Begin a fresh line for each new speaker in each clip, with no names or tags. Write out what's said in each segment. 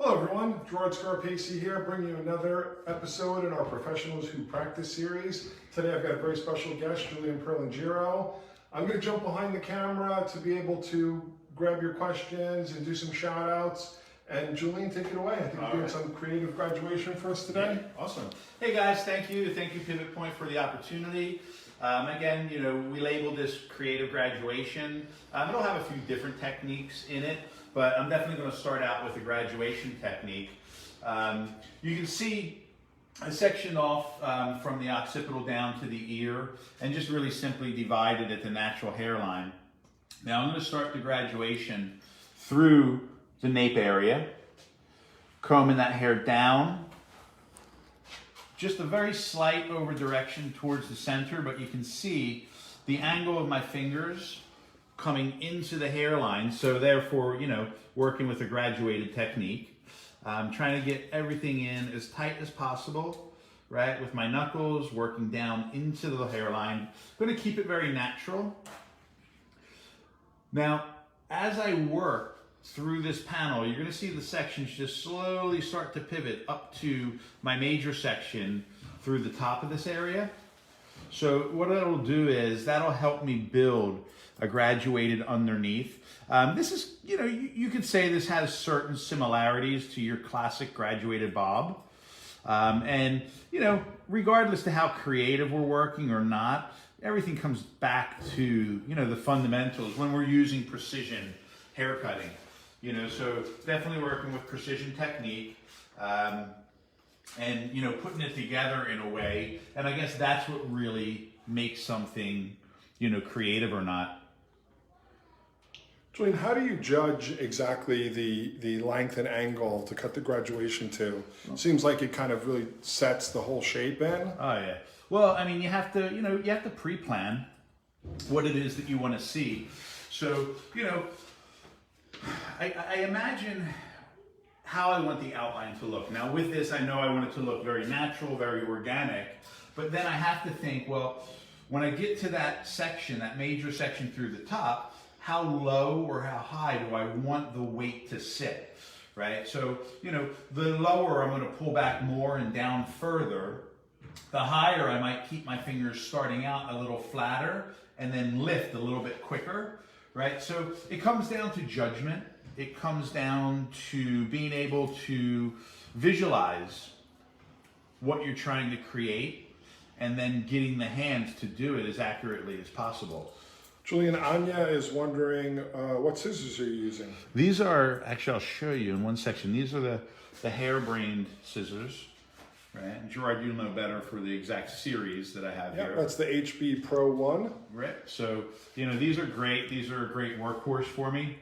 Hello everyone, Gerard Scarpacey here, bringing you another episode in our Professionals Who Practice series. Today I've got a very special guest, Julian Perlingiro. I'm going to jump behind the camera to be able to grab your questions and do some shout outs. And Julian, take it away. I think you're doing some creative graduation for us today.
Yeah, awesome. Hey guys, thank you. Thank you Pivot Point for the opportunity. Again, we labeled this creative graduation. It'll have a few different techniques in it, but I'm definitely going to start out with the graduation technique. You can see I sectioned off from the occipital down to the ear and just really simply divided at the natural hairline. Now I'm going to start the graduation through the nape area, combing that hair down. Just a very slight over direction towards the center, but you can see the angle of my fingers coming into the hairline. So therefore, working with a graduated technique. I'm trying to get everything in as tight as possible, right? With my knuckles, working down into the hairline. I'm going to keep it very natural. Now, as I work through this panel, you're going to see the sections just slowly start to pivot up to my major section through the top of this area. So what it'll do is that'll help me build a graduated underneath. This is, you could say this has certain similarities to your classic graduated bob. And regardless to how creative we're working or not, everything comes back to, the fundamentals when we're using precision haircutting. So definitely working with precision technique and, putting it together in a way. And I guess that's what really makes something, creative or not.
Julian, how do you judge exactly the length and angle to cut the graduation to? Seems like it kind of really sets the whole shape in.
Oh yeah. Well, I mean, you have to pre-plan what it is that you want to see. So, I imagine how I want the outline to look. Now with this, I know I want it to look very natural, very organic, but then I have to think, well, when I get to that section, that major section through the top, how low or how high do I want the weight to sit, right? So, the lower I'm going to pull back more and down further. The higher I might keep my fingers starting out a little flatter and then lift a little bit quicker. Right? So it comes down to judgment. It comes down to being able to visualize what you're trying to create and then getting the hands to do it as accurately as possible.
Julian, Anya is wondering what scissors are you using?
These are, actually I'll show you in one section. These are the hair-brained scissors. Right, Gerard, you'll know better for the exact series that I have here.
That's the HB Pro 1.
Right, so, these are great. These are a great workhorse for me.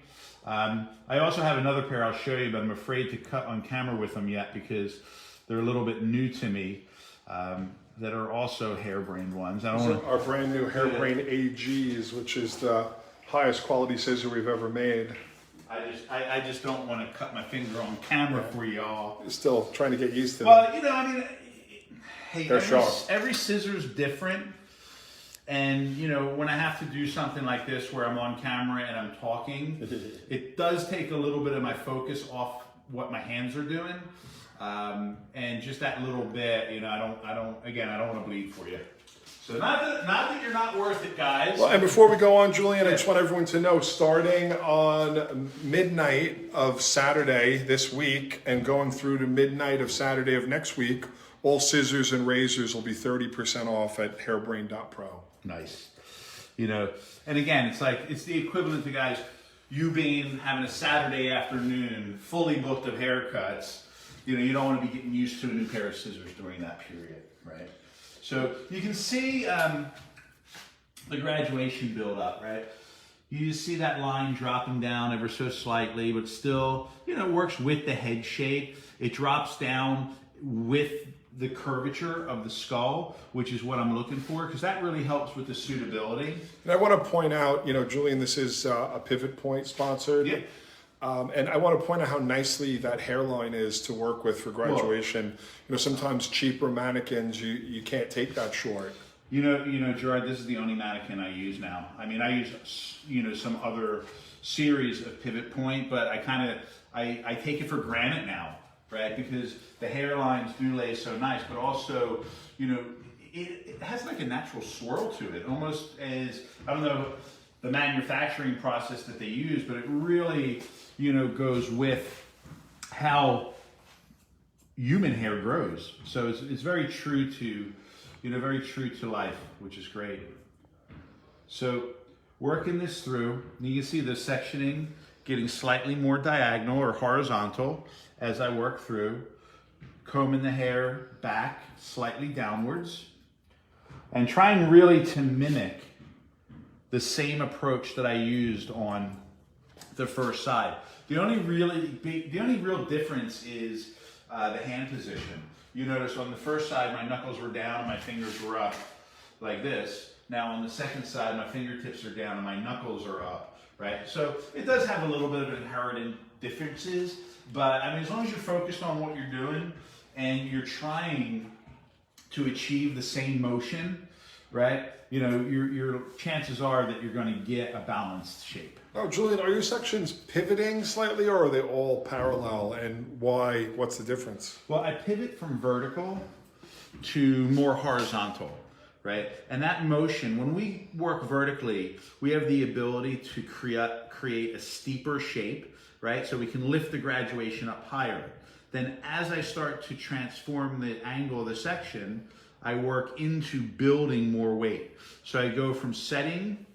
I also have another pair I'll show you, but I'm afraid to cut on camera with them yet because they're a little bit new to me, that are also hair-brained ones.
Our brand new hair-brained AGs, which is the highest quality scissor we've ever made.
I just don't want to cut my finger on camera for y'all.
Still trying to get used to it.
Well, hey,
sharp.
Every scissor's different. And, when I have to do something like this where I'm on camera and I'm talking, it does take a little bit of my focus off what my hands are doing. And just that little bit, I don't want to bleed for you. So not that you're not worth it, guys.
Well, and before we go on, Julian, I just want everyone to know, starting on midnight of Saturday this week and going through to midnight of Saturday of next week, all scissors and razors will be 30% off at hairbrain.pro.
Nice. And again, it's the equivalent to, guys, you having a Saturday afternoon fully booked of haircuts. You don't want to be getting used to a new pair of scissors during that period, right? So you can see the graduation build up, right? You just see that line dropping down ever so slightly, but still, works with the head shape. It drops down with the curvature of the skull, which is what I'm looking for, because that really helps with the suitability.
And I want to point out, Julian, this is a Pivot Point sponsored.
Yeah.
And I want to point out how nicely that hairline is to work with for graduation. Sometimes cheaper mannequins, you can't take that short.
Gerard, this is the only mannequin I use now. I mean, I use, some other series of Pivot Point, but I take it for granted now, right? Because the hairlines do lay so nice, but also, you know, it has like a natural swirl to it, almost as, I don't know the manufacturing process that they use, but it really, you know, goes with how human hair grows. So it's very true to, you know, very true to life, which is great. So working this through, you can see the sectioning getting slightly more diagonal or horizontal as I work through, combing the hair back slightly downwards, and trying really to mimic the same approach that I used on the first side. The only real difference is the hand position. You notice on the first side, my knuckles were down and my fingers were up like this. Now on the second side, my fingertips are down and my knuckles are up, right? So it does have a little bit of inherent differences, but I mean, as long as you're focused on what you're doing and you're trying to achieve the same motion, right? You know, your chances are that you're going to get a balanced shape.
Oh, Julian, are your sections pivoting slightly, or are they all parallel? And why? What's the difference?
Well, I pivot from vertical to more horizontal, right? And that motion, when we work vertically, we have the ability to create a steeper shape, right? So we can lift the graduation up higher. Then as I start to transform the angle of the section, I work into building more weight. So I go from setting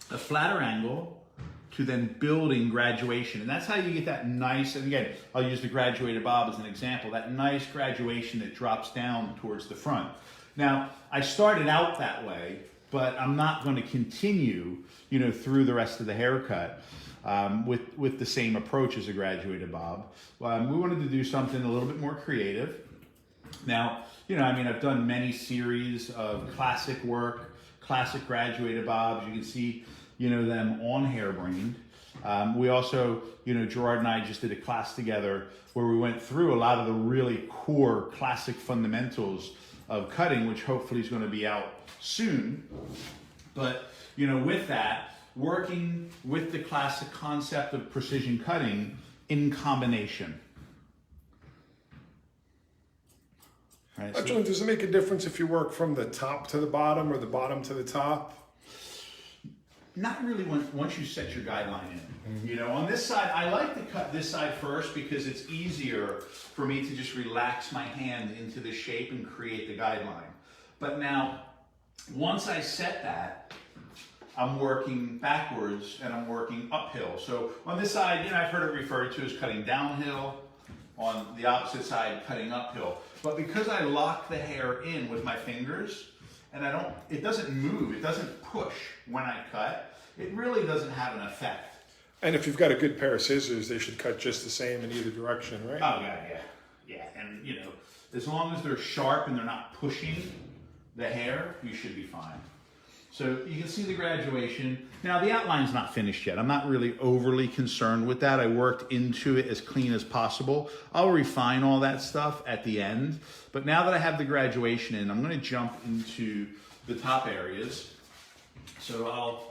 a flatter angle to then building graduation. And that's how you get that nice, and again, I'll use the graduated bob as an example, that nice graduation that drops down towards the front. Now, I started out that way, but I'm not going to continue, you know, through the rest of the haircut with the same approach as a graduated bob. We wanted to do something a little bit more creative. Now, you know, I mean, I've done many series of classic work, classic graduated bobs. You can see, you know, them on Hairbrained. We also, you know, Gerard and I just did a class together where we went through a lot of the really core classic fundamentals of cutting, which hopefully is going to be out soon. But, you know, with that, working with the classic concept of precision cutting in combination. Right, so
Julian, does it make a difference if you work from the top to the bottom or the bottom to the top?
not really once you set your guideline in. You know, on this side, I like to cut this side first because it's easier for me to just relax my hand into the shape and create the guideline. But now, once I set that, I'm working backwards and I'm working uphill. So on this side, you know, I've heard it referred to as cutting downhill. On the opposite side, cutting uphill. But because I lock the hair in with my fingers, and it doesn't move, it doesn't push when I cut, it really doesn't have an effect.
And if you've got a good pair of scissors, they should cut just the same in either direction, right?
Oh, yeah. And, you know, as long as they're sharp and they're not pushing the hair, you should be fine. So you can see the graduation. Now the outline's not finished yet. I'm not really overly concerned with that. I worked into it as clean as possible. I'll refine all that stuff at the end. But now that I have the graduation in, I'm going to jump into the top areas. So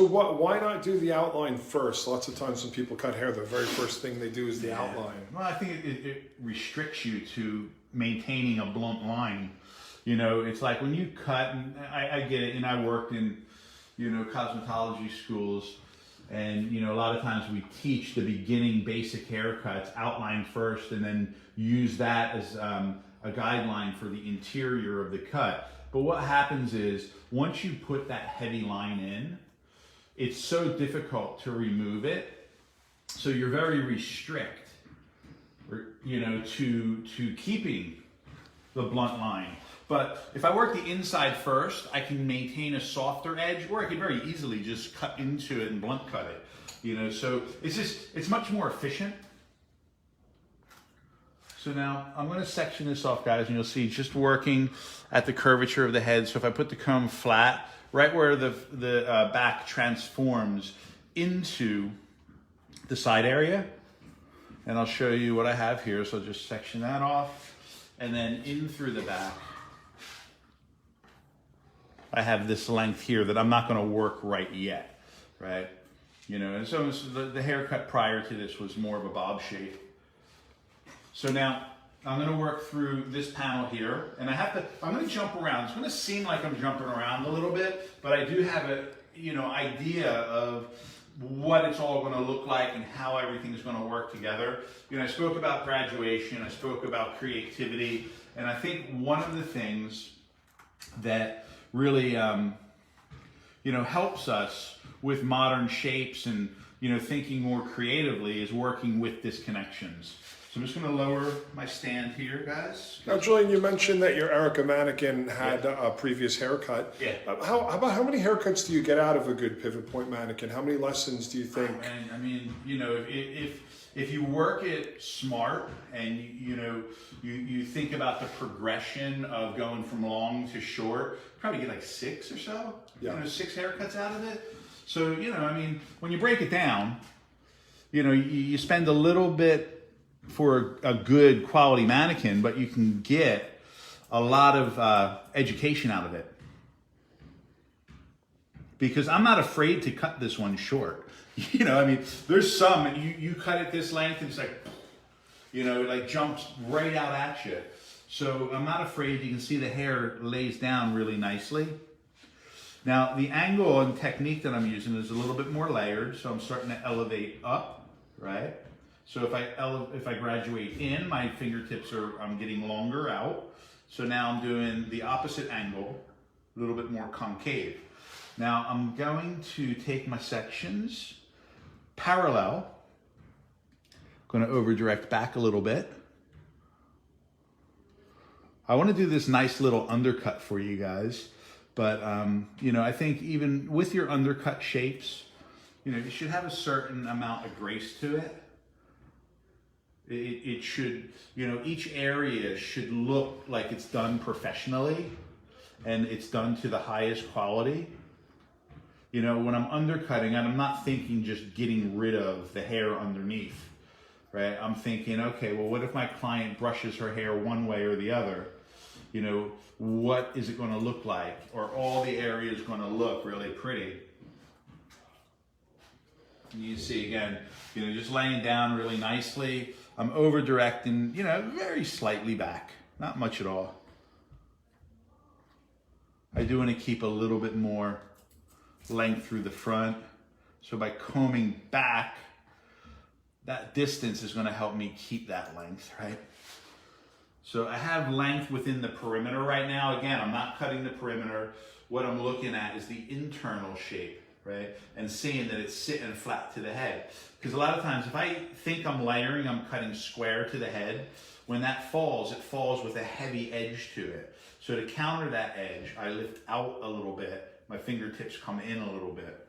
why not do the outline first? Lots of times when people cut hair, the very first thing they do is the outline.
Well, I think it restricts you to maintaining a blunt line. You know, it's like when you cut, and I get it, and I worked in, you know, cosmetology schools, and, you know, a lot of times we teach the beginning basic haircuts, outline first, and then use that as a guideline for the interior of the cut. But what happens is, once you put that heavy line in, it's so difficult to remove it, so you're very restrict, you know, to keeping the blunt line. But if I work the inside first, I can maintain a softer edge, or I can very easily just cut into it and blunt cut it. You know, so it's much more efficient. So now I'm going to section this off, guys, and you'll see just working at the curvature of the head. So if I put the comb flat, right where the back transforms into the side area, and I'll show you what I have here. So I'll just section that off, and then in through the back. I have this length here that I'm not going to work right yet, right? And so the haircut prior to this was more of a bob shape. So now I'm going to work through this panel here, and I'm going to jump around. It's going to seem like I'm jumping around a little bit, but I do have a, idea of what it's all going to look like and how everything's going to work together. I spoke about graduation, I spoke about creativity, and I think one of the things that really, helps us with modern shapes and, thinking more creatively is working with disconnections. So I'm just going to lower my stand here, guys.
Now, Julian, you mentioned that your Erica mannequin had a previous haircut.
Yeah.
How many haircuts do you get out of a good pivot point mannequin? How many lessons do you think?
I mean, if you work it smart and you think about the progression of going from long to short, probably get like 6 or so.
Yeah.
6 haircuts out of it. So when you break it down, you spend a little bit for a good quality mannequin, but you can get a lot of education out of it. Because I'm not afraid to cut this one short. There's some, you cut it this length and it's like, like jumps right out at you. So I'm not afraid. You can see the hair lays down really nicely. Now the angle and technique that I'm using is a little bit more layered. So I'm starting to elevate up, right? So if I graduate in, my fingertips I'm getting longer out. So now I'm doing the opposite angle, a little bit more concave. Now I'm going to take my sections parallel. I'm going to over direct back a little bit. I want to do this nice little undercut for you guys, but I think even with your undercut shapes, you should have a certain amount of grace to it. It should, each area should look like it's done professionally and it's done to the highest quality. When I'm undercutting, I'm not thinking just getting rid of the hair underneath, right? I'm thinking, okay, well, what if my client brushes her hair one way or the other? What is it going to look like? Are all the areas going to look really pretty? And you see again, just laying down really nicely. I'm over directing, very slightly back, not much at all. I do want to keep a little bit more length through the front. So by combing back, that distance is going to help me keep that length, right? So I have length within the perimeter right now. Again, I'm not cutting the perimeter. What I'm looking at is the internal shape, right? And seeing that it's sitting flat to the head. Because a lot of times if I think I'm layering, I'm cutting square to the head. When that falls, it falls with a heavy edge to it. So to counter that edge, I lift out a little bit. My fingertips come in a little bit.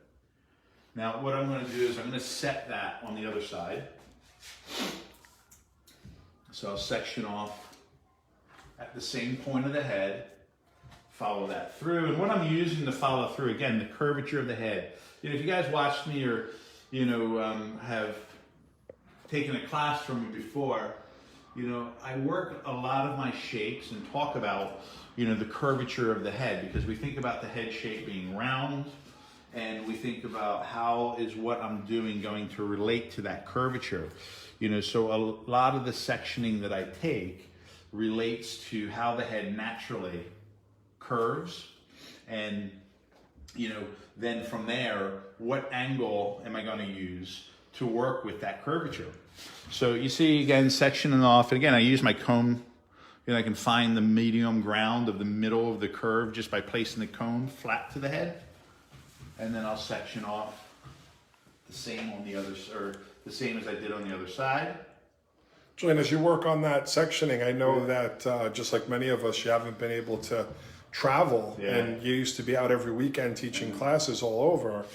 Now what I'm going to do is I'm going to set that on the other side. So I'll section off at the same point of the head, follow that through. And what I'm using to follow through, again, the curvature of the head. If you guys watched me or, have taken a class from me before, I work a lot of my shapes and talk about, the curvature of the head, because we think about the head shape being round and we think about how is what I'm doing going to relate to that curvature. So a lot of the sectioning that I take relates to how the head naturally curves, and then from there, what angle am I going to use to work with that curvature? So you see again sectioning off, and again I use my comb, and I can find the medium ground of the middle of the curve just by placing the comb flat to the head, and then I'll section off the same on the other, or the same as I did on the other side.
Julian, as you work on that sectioning, I know that just like many of us, you haven't been able to travel, and you used to be out every weekend teaching classes all over.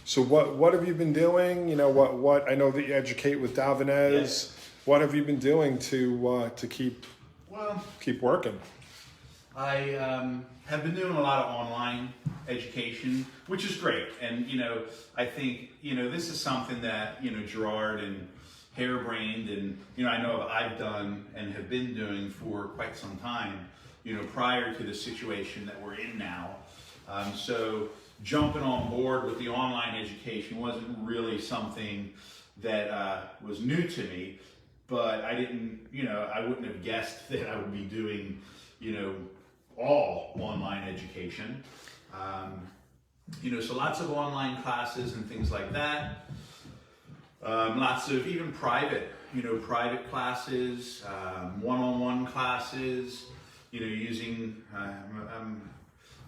So what have you been doing? What I know that you educate with Davines.
Yes.
What have you been doing to keep working?
I have been doing a lot of online education, which is great. And, I think, this is something that, Gerard and Hairbrained and, I know I've done and have been doing for quite some time, prior to the situation that we're in now. So, jumping on board with the online education wasn't really something that was new to me, but I didn't, I wouldn't have guessed that I would be doing, all online education. So lots of online classes and things like that. Lots of even private classes, one-on-one classes, using, I'm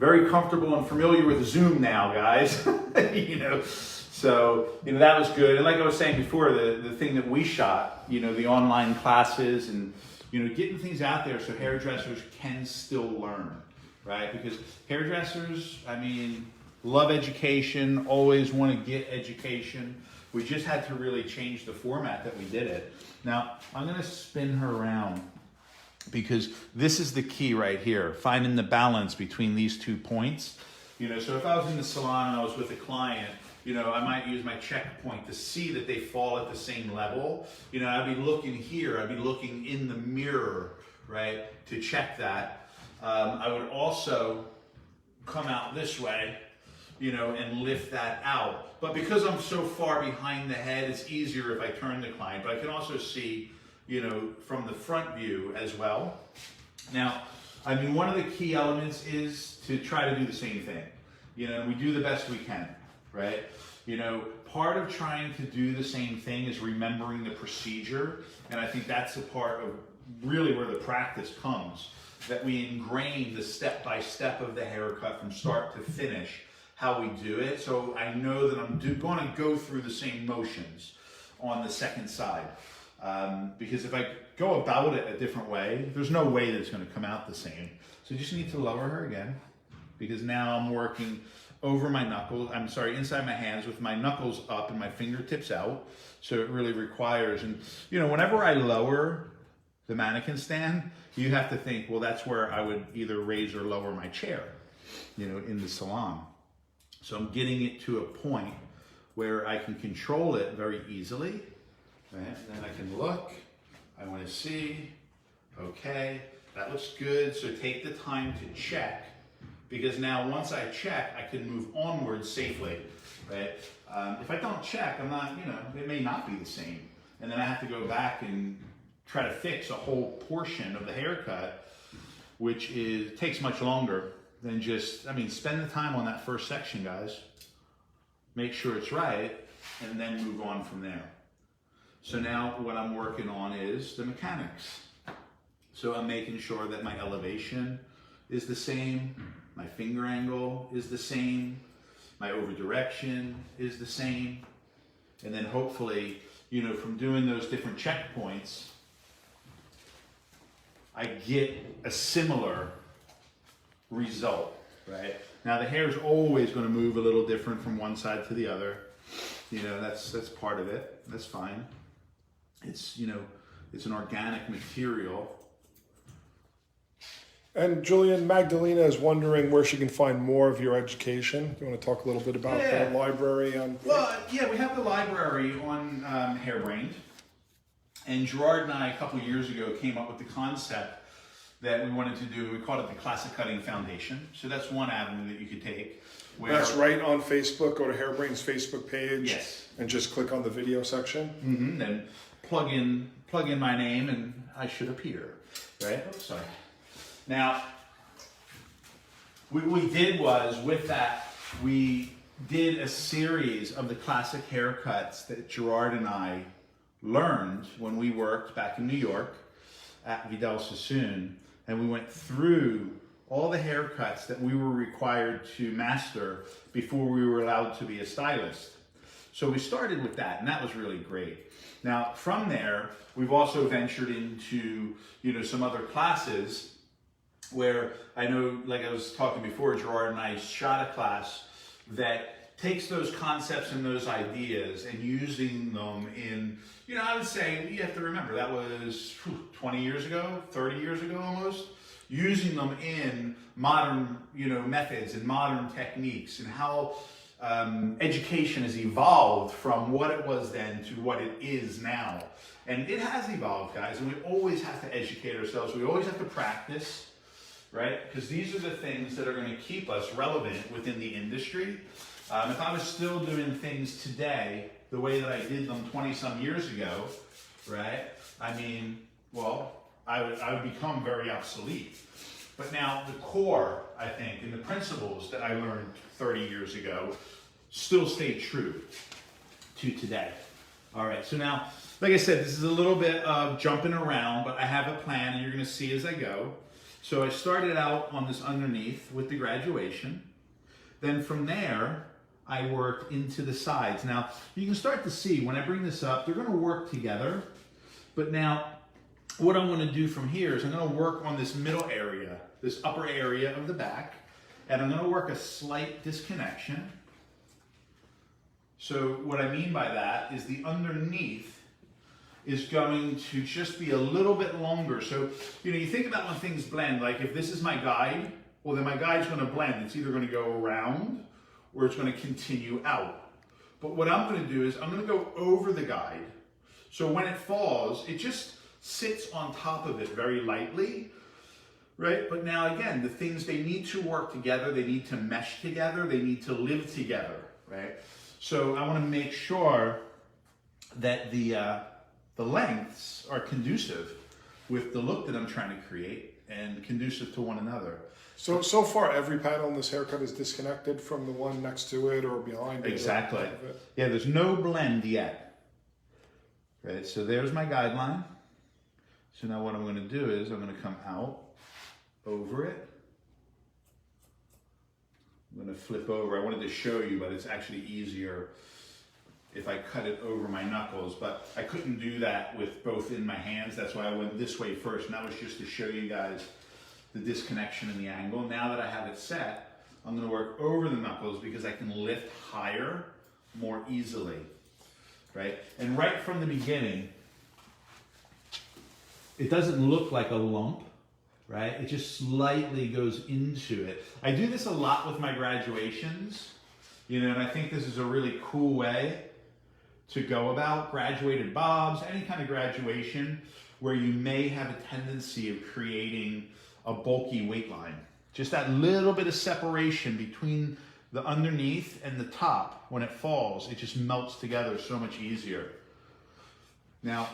very comfortable and familiar with Zoom now, guys, so, that was good. And like I was saying before, the thing that we shot, the online classes and, getting things out there so hairdressers can still learn, right? Because hairdressers, love education, always want to get education. We just had to really change the format that we did it. Now, I'm going to spin her around because this is the key right here, finding the balance between these 2 points. So if I was in the salon and I was with a client, I might use my checkpoint to see that they fall at the same level. I'd be looking here, I'd be looking in the mirror, right, to check that. I would also come out this way, and lift that out. But because I'm so far behind the head, it's easier if I turn the client. But I can also see, from the front view as well. Now, one of the key elements is to try to do the same thing. We do the best we can, right? Part of trying to do the same thing is remembering the procedure. And I think that's the part of really where the practice comes, that we ingrain the step-by-step of the haircut from start to finish, how we do it. So I know that I'm going to go through the same motions on the second side. Because if I go about it a different way, there's no way that it's going to come out the same. So you just need to lower her again, because now I'm working over my knuckles, inside my hands with my knuckles up and my fingertips out. So it really requires, and whenever I lower the mannequin stand, you have to think, well, that's where I would either raise or lower my chair, in the salon. So I'm getting it to a point where I can control it very easily. Right? And then I can look, I want to see, okay, that looks good. So take the time to check, because now once I check, I can move onward safely, right? If I don't check, I'm not, it may not be the same. And then I have to go back and try to fix a whole portion of the haircut, which takes much longer than just, spend the time on that first section, guys. Make sure it's right, and then move on from there. So now what I'm working on is the mechanics. So I'm making sure that my elevation is the same, my finger angle is the same, my over direction is the same, and then hopefully, from doing those different checkpoints, I get a similar result, right? Now the hair is always going to move a little different from one side to the other. That's part of it. That's fine. It's, it's an organic material.
And Julian, Magdalena is wondering where she can find more of your education. Do you want to talk a little bit about the library?
Well, yeah, we have the library on Hairbrained. And Gerard and I, a couple years ago, came up with the concept that we wanted to do. We called it the Classic Cutting Foundation. So that's one avenue that you could take.
That's right on Facebook. Go to Hairbrain's Facebook page.
Yes.
And just click on the video section.
Mm-hmm. Then plug in my name, and I should appear. Right? Oops, sorry. Now, what we did was, with that, we did a series of the classic haircuts that Gerard and I learned when we worked back in New York at Vidal Sassoon, and we went through all the haircuts that we were required to master before we were allowed to be a stylist. So we started with that, and that was really great. Now, from there, we've also ventured into, some other classes where I know, like I was talking before, Gerard and I shot a class that takes those concepts and those ideas and using them in, I would say, you have to remember, that was 20 years ago, 30 years ago almost, using them in modern, methods and modern techniques, and how education has evolved from what it was then to what it is now. And it has evolved, guys, and we always have to educate ourselves. We always have to practice. right? Because these are the things that are going to keep us relevant within the industry. If I was still doing things today the way that I did them 20 some years ago, right? I mean, well, I would become very obsolete. But now the core, I think, and the principles that I learned 30 years ago still stay true to today. All right, so now, like I said, this is a little bit of jumping around, but I have a plan and you're gonna see as I go. So I started out on this underneath with the graduation. Then from there, I worked into the sides. Now, you can start to see when I bring this up, they're gonna work together. But now, what I'm gonna do from here is I'm gonna work on this middle area, this upper area of the back, and I'm gonna work a slight disconnection. So what I mean by that is the underneath is going to just be a little bit longer. So, you know, you think about when things blend, like if this is my guide, well then my guide's gonna blend. It's either gonna go around or it's gonna continue out. But what I'm gonna do is I'm gonna go over the guide. So when it falls, it just sits on top of it very lightly, right? But now again, the things, they need to work together, they need to mesh together, they need to live together, right? So I want to make sure that the lengths are conducive with the look that I'm trying to create and conducive to one another.
So far, every panel in this haircut is disconnected from the one next to it or behind it.
Exactly.
Or it.
Yeah, there's no blend yet. Right, so there's my guideline. So now what I'm going to do is I'm going to come out over it. I'm going to flip over. I wanted to show you, but it's actually easier if I cut it over my knuckles. But I couldn't do that with both in my hands. That's why I went this way first. And that was just to show you guys the disconnection and the angle. Now that I have it set, I'm going to work over the knuckles because I can lift higher more easily. Right? And right from the beginning, it doesn't look like a lump. Right? It just slightly goes into it. I do this a lot with my graduations, you know, and I think this is a really cool way to go about graduated bobs, any kind of graduation where you may have a tendency of creating a bulky weight line. Just that little bit of separation between the underneath and the top, when it falls, it just melts together so much easier. Now,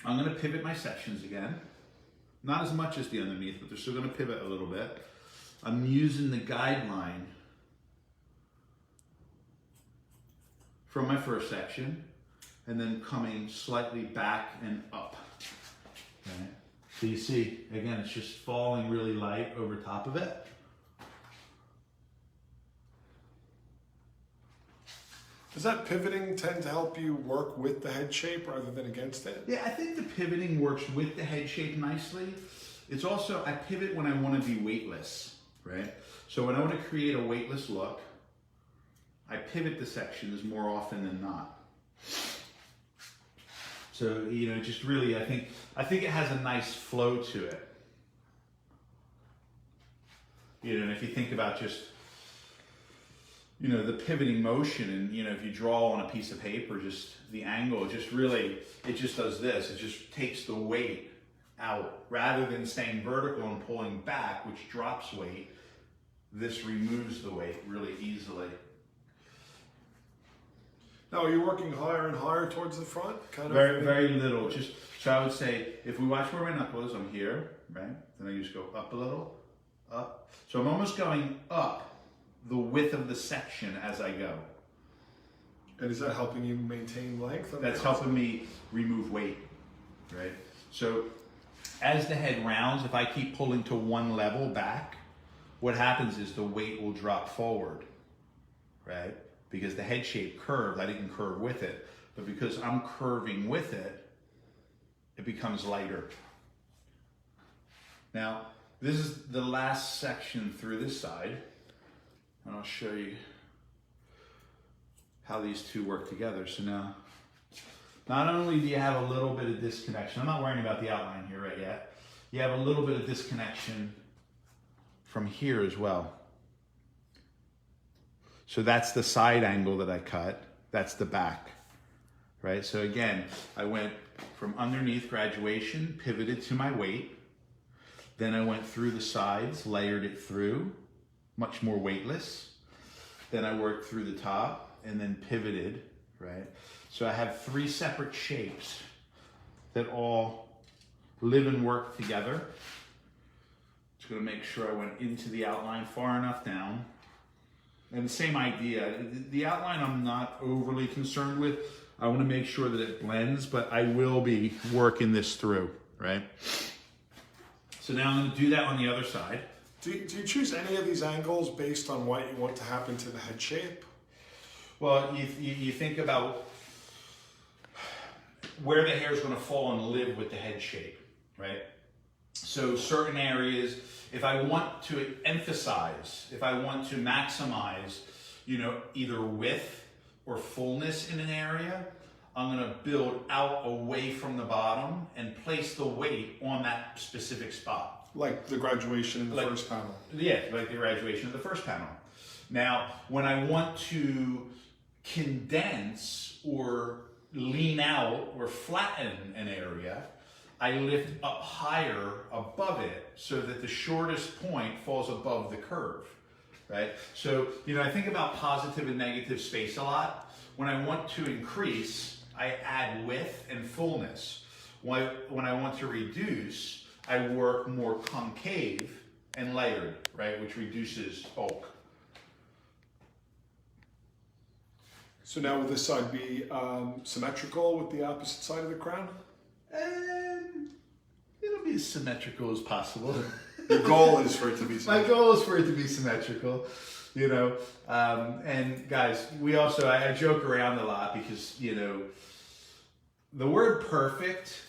I'm going to pivot my sections again. Not as much as the underneath, but they're still going to pivot a little bit. I'm using the guideline from my first section and then coming slightly back and up. Okay. So you see, again, it's just falling really light over top of it.
Does that pivoting tend to help you work with the head shape rather than against it?
Yeah, I think the pivoting works with the head shape nicely. It's also, I pivot when I want to be weightless, right? So when I want to create a weightless look, I pivot the sections more often than not. So, you know, just really, I think it has a nice flow to it. You know, and if you think about just, you know, the pivoting motion, and, you know, if you draw on a piece of paper, just the angle, just really, it just does this. It just takes the weight out. Rather than staying vertical and pulling back, which drops weight, this removes the weight really easily.
Now, are you working higher and higher towards the front?
Very, very little. Just, so I would say, if we watch where my knuckle is, I'm here, right? Then I just go up a little, up. So I'm almost going up the width of the section as I go.
And is that helping you maintain length?
That's helping me remove weight, right? So as the head rounds, if I keep pulling to one level back, what happens is the weight will drop forward, right? Because the head shape curved, I didn't curve with it, but because I'm curving with it, it becomes lighter. Now, this is the last section through this side. And I'll show you how these two work together. So now, not only do you have a little bit of disconnection, I'm not worrying about the outline here right yet. You have a little bit of disconnection from here as well. So that's the side angle that I cut. That's the back, right? So again, I went from underneath graduation, pivoted to my weight. Then I went through the sides, layered it through, much more weightless. Then I worked through the top and then pivoted, right? So I have 3 separate shapes that all live and work together. Just gonna make sure I went into the outline far enough down. And the same idea, the outline I'm not overly concerned with. I wanna make sure that it blends, but I will be working this through, right? So now I'm gonna do that on the other side.
Do you choose any of these angles based on what you want to happen to the head shape?
Well, you think about where the hair is going to fall and live with the head shape, right? So certain areas, if I want to emphasize, if I want to maximize, either width or fullness in an area, I'm going to build out away from the bottom and place the weight on that specific spot.
Like the graduation in the first panel.
Yeah, like the graduation of the first panel. Now, when I want to condense or lean out or flatten an area, I lift up higher above it so that the shortest point falls above the curve, right? So, I think about positive and negative space a lot. When I want to increase, I add width and fullness. When I want to reduce, I work more concave and layered, right, which reduces bulk.
So now will this side be symmetrical with the opposite side of the crown?
It'll be as symmetrical as possible.
Your goal is for it to be symmetrical.
My goal is for it to be symmetrical, And guys, I joke around a lot because, the word perfect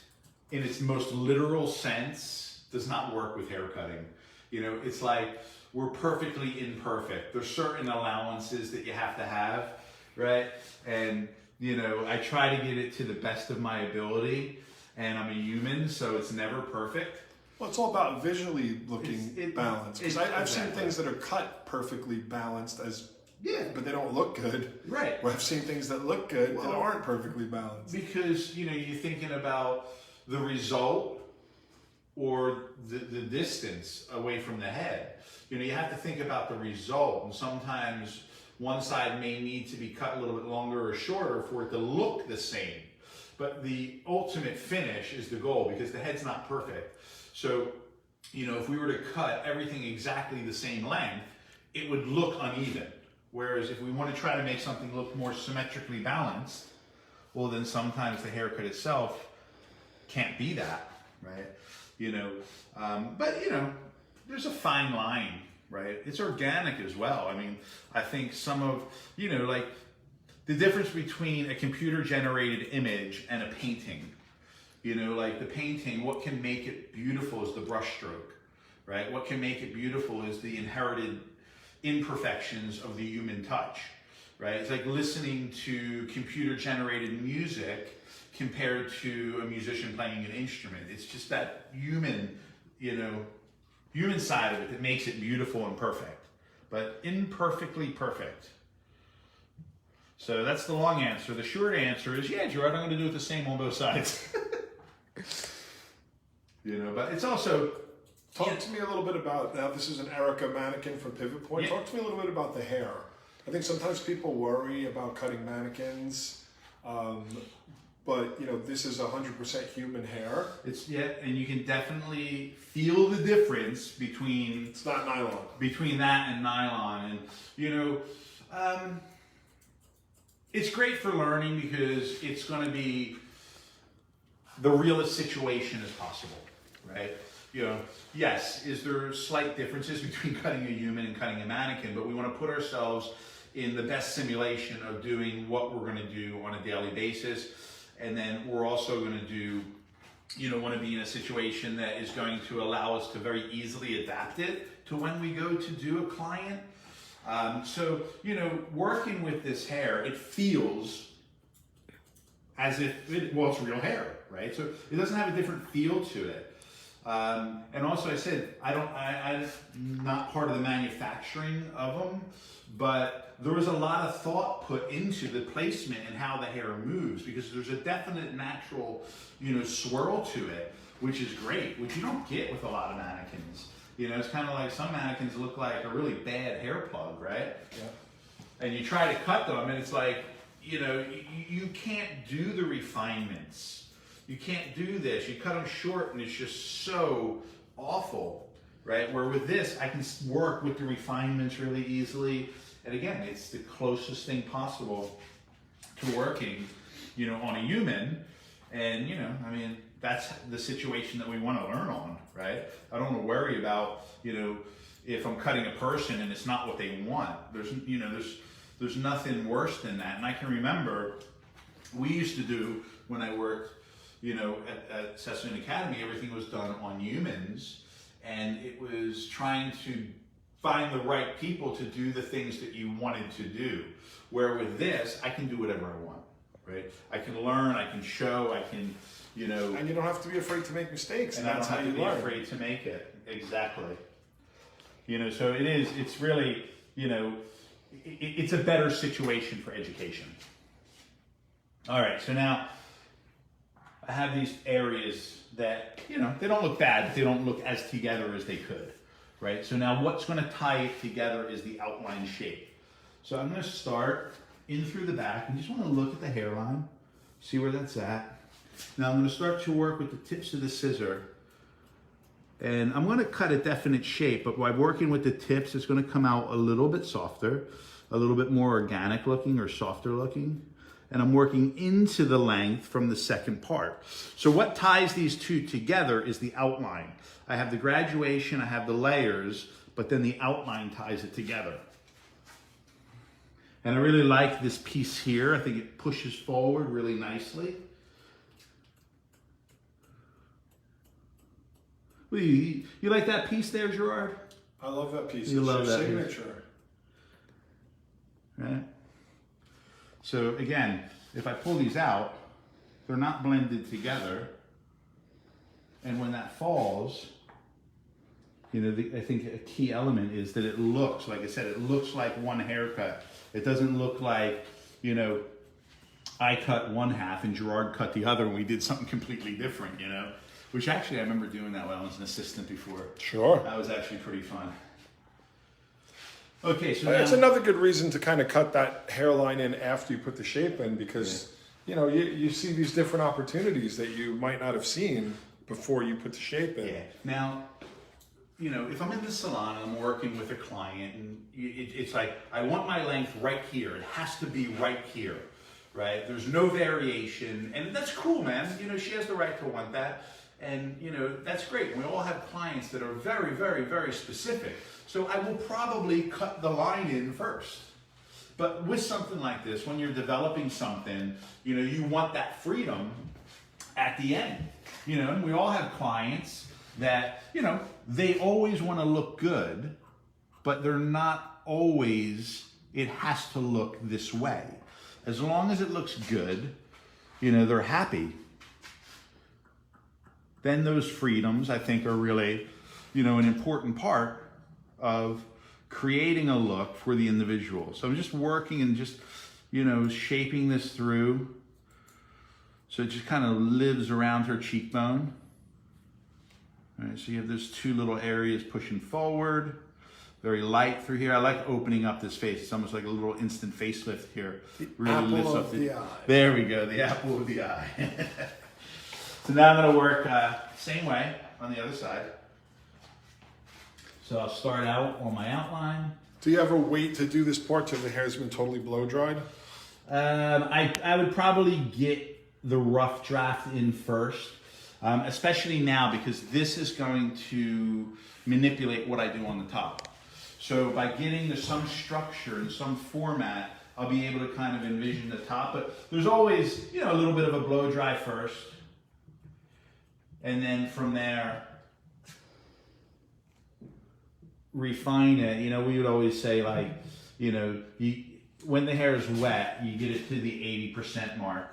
in its most literal sense does not work with hair cutting. It's like we're perfectly imperfect. There's certain allowances that you have to have, right? And, I try to get it to the best of my ability, and I'm a human, so it's never perfect.
Well, it's all about visually looking balanced. Because I've seen
exactly.
things that are cut perfectly balanced but they don't look good.
Right.
Well, I've seen things that look good that aren't perfectly balanced.
Because, you're thinking about the result or the distance away from the head. You have to think about the result, and sometimes one side may need to be cut a little bit longer or shorter for it to look the same. But the ultimate finish is the goal, because the head's not perfect. So, if we were to cut everything exactly the same length, it would look uneven. Whereas if we want to try to make something look more symmetrically balanced, well, then sometimes the haircut itself can't be that, right? But there's a fine line, right? It's organic as well. I mean, I think some of, like the difference between a computer generated image and a painting, like the painting, what can make it beautiful is the brush stroke, right? What can make it beautiful is the inherited imperfections of the human touch, right? It's like listening to computer generated music compared to a musician playing an instrument. It's just that human side of it that makes it beautiful and perfect, but imperfectly perfect. So that's the long answer. The short answer is, yeah, Gerard, I'm going to do it the same on both sides. But it's also...
Talk to me a little bit about, now this is an Erica mannequin from Pivot Point.
Yeah.
Talk to me a little bit about the hair. I think sometimes people worry about cutting mannequins, but this is 100% human hair.
And you can definitely feel the difference between...
It's not nylon.
Between that and nylon. And, it's great for learning because it's going to be the realest situation as possible, right? Yes, is there slight differences between cutting a human and cutting a mannequin, but we want to put ourselves in the best simulation of doing what we're going to do on a daily basis. And then we're also going to do, want to be in a situation that is going to allow us to very easily adapt it to when we go to do a client. So, working with this hair, it feels as if it's real hair, right? So it doesn't have a different feel to it. And also I said, I'm not part of the manufacturing of them, but there was a lot of thought put into the placement and how the hair moves, because there's a definite natural, swirl to it, which is great, which you don't get with a lot of mannequins. It's kind of like some mannequins look like a really bad hair plug, right?
Yeah.
And you try to cut them and it's like, you can't do the refinements. You can't do this. You cut them short and it's just so awful, right? Where with this, I can work with the refinements really easily. And again, it's the closest thing possible to working, on a human. And, that's the situation that we want to learn on, right? I don't want to worry about, if I'm cutting a person and it's not what they want. There's nothing worse than that. And I can remember we used to do, when I worked, at Sesame Academy, everything was done on humans, and it was trying to find the right people to do the things that you wanted to do. Where with this, I can do whatever I want, right? I can learn, I can show, I can,
And you don't have to be afraid to make mistakes.
And I don't have to be afraid to make it. Exactly. So it's really, it's a better situation for education. All right, so now I have these areas that, they don't look bad, but they don't look as together as they could, right? So now what's going to tie it together is the outline shape. So I'm going to start in through the back, and just want to look at the hairline, see where that's at. Now I'm going to start to work with the tips of the scissor, and I'm going to cut a definite shape, but by working with the tips, it's going to come out a little bit softer, a little bit more organic looking or softer looking. And I'm working into the length from the second part. So what ties these two together is the outline. I have the graduation, I have the layers, but then the outline ties it together. And I really like this piece here. I think it pushes forward really nicely. You like that piece there, Gerard?
I love that piece.
You love that
signature.
Piece. Right? So again, if I pull these out, they're not blended together. And when that falls, I think a key element is that it looks, like I said, it looks like one haircut. It doesn't look like, I cut one half and Gerard cut the other and we did something completely different, Which actually I remember doing that when I was an assistant before.
Sure.
That was actually pretty fun. Okay, so
It's
now,
another good reason to kind of cut that hairline in after you put the shape in, because you see these different opportunities that you might not have seen before you put the shape in.
Yeah. Now, if I'm in the salon and I'm working with a client, and it's like, I want my length right here. It has to be right here, right? There's no variation, and that's cool, man. She has the right to want that. And, that's great. We all have clients that are very, very, very specific. So I will probably cut the line in first. But with something like this, when you're developing something, you want that freedom at the end. And we all have clients that, they always want to look good, but they're not always, it has to look this way. As long as it looks good, they're happy. Then those freedoms, I think, are really, an important part of creating a look for the individual. So I'm just working and just, shaping this through. So it just kind of lives around her cheekbone. All right, so you have those two little areas pushing forward. Very light through here. I like opening up this face. It's almost like a little instant facelift here. Really lifts up the eye. There we go, the apple of the eye. So now I'm going to work same way on the other side. So I'll start out on my outline.
Do you ever wait to do this part till the hair's been totally blow dried?
I would probably get the rough draft in first, especially now, because this is going to manipulate what I do on the top. So by getting to some structure and some format, I'll be able to kind of envision the top. But there's always, a little bit of a blow dry first. And then from there, refine it. We would always say, like, when the hair is wet, you get it to the 80% mark,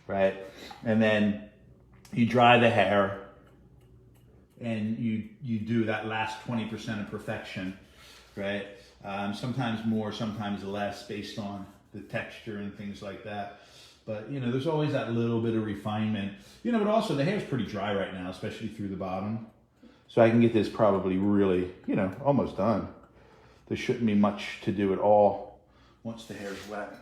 right? And then you dry the hair, and you do that last 20% of perfection, right? Sometimes more, sometimes less, based on the texture and things like that. But you know, there's always that little bit of refinement. You know, but also the hair's pretty dry right now, especially through the bottom. So I can get this probably really, you know, almost done. There shouldn't be much to do at all once the hair's wet.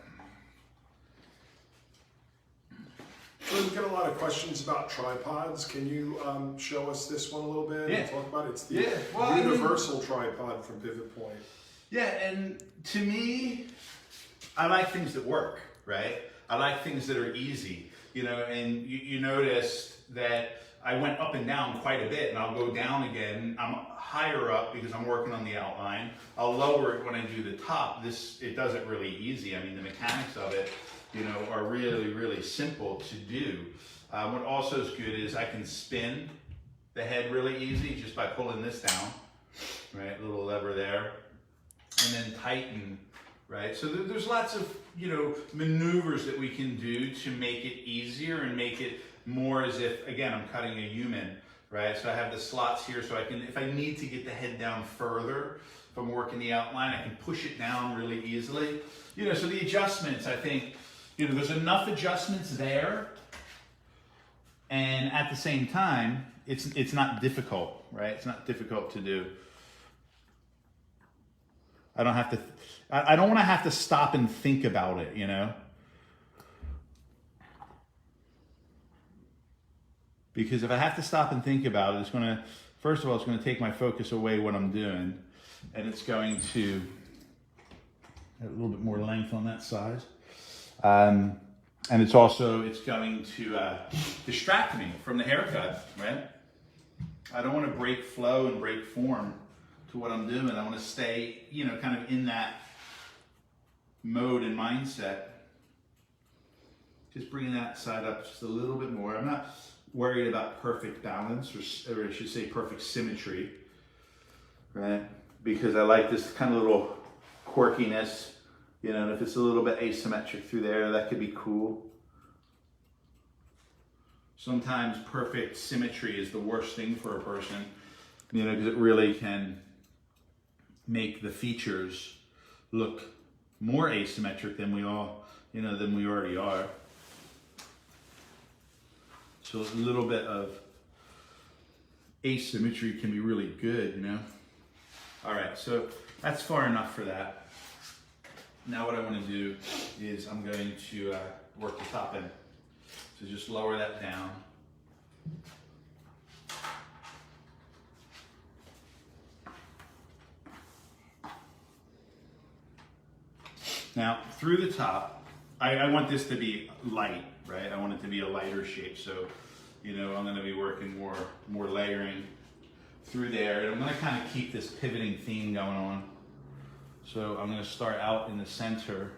So we get a lot of questions about tripods. Can you show us this one a little bit and talk about it? It's the universal tripod from Pivot Point.
Yeah, and to me, I like things that work, right? I like things that are easy, you know, and you noticed that I went up and down quite a bit, and I'll go down again. I'm higher up because I'm working on the outline. I'll lower it when I do the top. It does it really easy. I mean, the mechanics of it, you know, are really, really simple to do. What also is good is I can spin the head really easy just by pulling this down, right? Little lever there, and then tighten, right? So there's lots of, you know, maneuvers that we can do to make it easier and make it more as if, again, I'm cutting a human, right? So I have the slots here, so I can, if I need to get the head down further, if I'm working the outline, I can push it down really easily. You know, so the adjustments, I think, you know, there's enough adjustments there, and at the same time, it's not difficult, right? It's not difficult to do. I don't want to have to stop and think about it, you know? Because if I have to stop and think about it, it's going to, first of all, it's going to take my focus away what I'm doing, and it's going to have a little bit more length on that side. And it's going to distract me from the haircut, right? I don't want to break flow and break form to what I'm doing. I want to stay, you know, kind of in that mode and mindset. Just bringing that side up just a little bit more. I'm not worried about perfect balance, or I should say perfect symmetry, right? Because I like this kind of little quirkiness, you know, and if it's a little bit asymmetric through there, that could be cool. Sometimes perfect symmetry is the worst thing for a person, you know, because it really can make the features look more asymmetric than we already are. So a little bit of asymmetry can be really good, you know. All right, so that's far enough for that. Now what I want to do is I'm going to work the top end. So just lower that down. Now through the top, I want this to be light, right? I want it to be a lighter shape. So, you know, I'm going to be working more layering through there. And I'm going to kind of keep this pivoting theme going on. So I'm going to start out in the center.